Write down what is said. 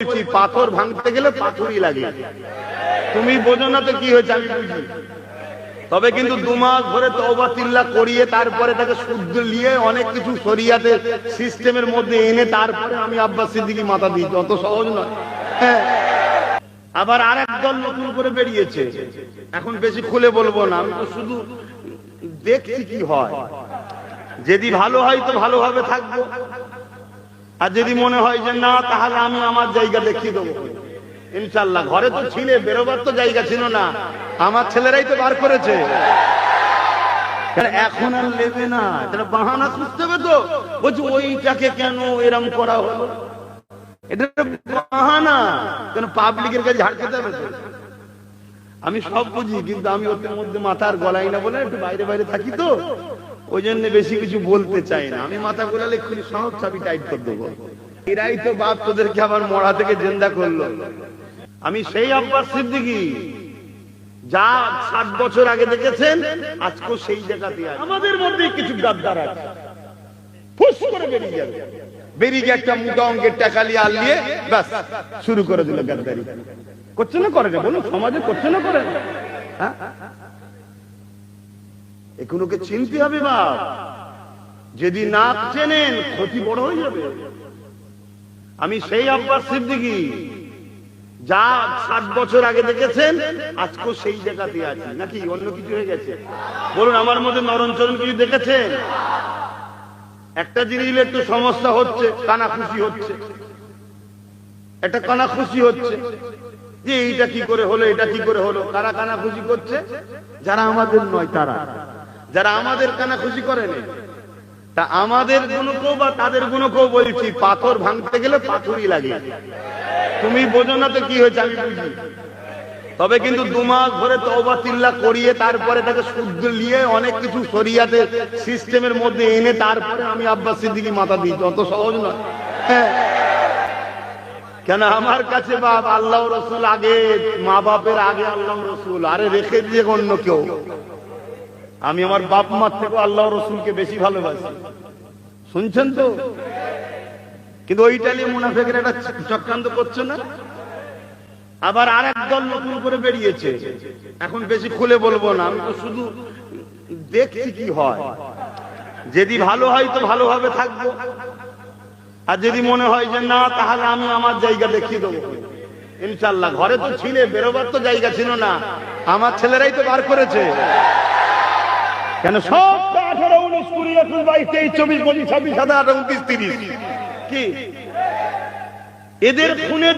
বলছি পাথর ভাঙতে গেলে পাথরই লাগে। তুমি বোঝো না তো কি হয়েছে, আমি বুঝি। তবে কিন্তু 2 মাস ধরে তওবা তিল্লা করিয়ে তারপরে তাকে শুদ্ধ নিয়ে অনেক কিছু শরিয়াতে সিস্টেমের মধ্যে এনে তারপরে আমি আব্বাস সিদ্দিকী মাথা দিই, অত সহজ নয়। হ্যাঁ, আবার আরেক দল নতুন করে বেরিয়েছে, এখন বেশি খুলে বলবো না, আমি তো শুধু দেখছি কি হয়। যদি ভালো হয় তো ভালোভাবে থাকবো, আর যদি মনে হয় যে না, তাহলে আমি আমার জায়গা দেখিয়ে দেবো ইনশাল্লাহ। ঘরে তো ছিলে, বেরোবার তো জায়গা ছিল না, আমার ছেলেরাই তো বার করেছে। এখন আর নেবে না, তাহলে বাহানা খুঁজতে হবে তো। বলছি ওইটাকে কেন এরম করা হলো, এটা বাহানা কেন পাবলিকের কাছে ঝাড় খেতে হবে তো। আমি সব বুঝি, কিন্তু আমি ওদের মধ্যে মাথার গলাই না বলে একটু বাইরে বাইরে থাকি তো, ওই জন্য বেশি কিছু বলতে চাই না। আমি মাথা গোলালে এক্ষুনি সহজ চাবি টাইট করে দেবো। এরাই তো বাপ তোদেরকে আবার মরা থেকে জিন্দা করলো। আমি সেই আব্বাস সিদ্দিকী যা 60 বছর আগে দেখেছেন, আজকে সেই জায়গাতে আছে। আমাদের মধ্যে কিছু গাদ্দার আছে, ফুস করে বেরিয়ে যাবে, বেরিয়ে গিয়ে একটা মোটা অঙ্কের টাকা নিয়ে আলিয়ে ব্যাস শুরু করে দিল গাদ্দারি। করছে না করে না বলুন, সমাজে করছে না করে না? হ্যাঁ, এগুলোকে চিনতে হবে বাপ। যদি না চেনেন ক্ষতি বড় হয়ে যাবে। আমি সেই আব্বাস সিদ্দিকী যা 60 বছর আগে দেখেছেন, আজকে সেই জায়গাতে আছি, নাকি অন্য কিছু হয়ে গেছে? বলুন, আমার মধ্যে নরমচরণ কিছু দেখেছেন? একটা জিনিস একটু সমস্যা হচ্ছে, কানাখুশি হচ্ছে, একটা কানাখুশি হচ্ছে যে এইটা কি করে হলো, এটা কি করে হলো। কারা কানাখুশি করছে? যারা আমাদের নয় তারা। যারা আমাদের কানাখুশি করেন, তা আমাদের গুণকেও বা তাদের গুণকেও বলছি, পাথর ভাঙতে গেলে পাথরই লাগে। তুমি বোঝো না তো কি হয়েছে, আমি বুঝি। তবে কিন্তু 2 মাস ধরে তওবা তিল্লা করিয়ে তারপরে তাকে শুদ্ধ নিয়ে অনেক কিছু শরিয়াতে সিস্টেমের মধ্যে এনে তারপরে আমি আব্বাস সিদ্দিকী মাথা দিই, অত সহজ নয়। হ্যাঁ, কেন আমার কাছে বাপ আল্লাহ রসুল আগে, মা বাপের আগে আল্লাহ রসুল, আরে রেখে দিয়ে অন্য কেউ। আমি আমার বাপ মার থেকে আল্লাহ রসুলকে বেশি ভালোবাসি, শুনছেন তো? কিন্তু ওইটা নিয়ে মুনাফিকরা একটা চক্রান্ত করছে না। আবার আরেক দল নতুন করে বেরিয়েছে, এখন বেশি খুলে বলবো না, আমি তো শুধু দেখছি কি হয়। যদি ভালো হয় তো ভালোভাবে থাকবো, আর যদি মনে হয় যে না, তাহলে আমি আমার জায়গা দেখিয়ে দেবো ইনশাল্লাহ। ঘরে তো ছিলে, বেরোবার তো জায়গা ছিল না, আমার ছেলেরাই তো বার করেছে। কেন সব 18, 19, 20, 21, 22, 23, 24, 25, 26, 27, 28, 29, 30 কি এদের খুনের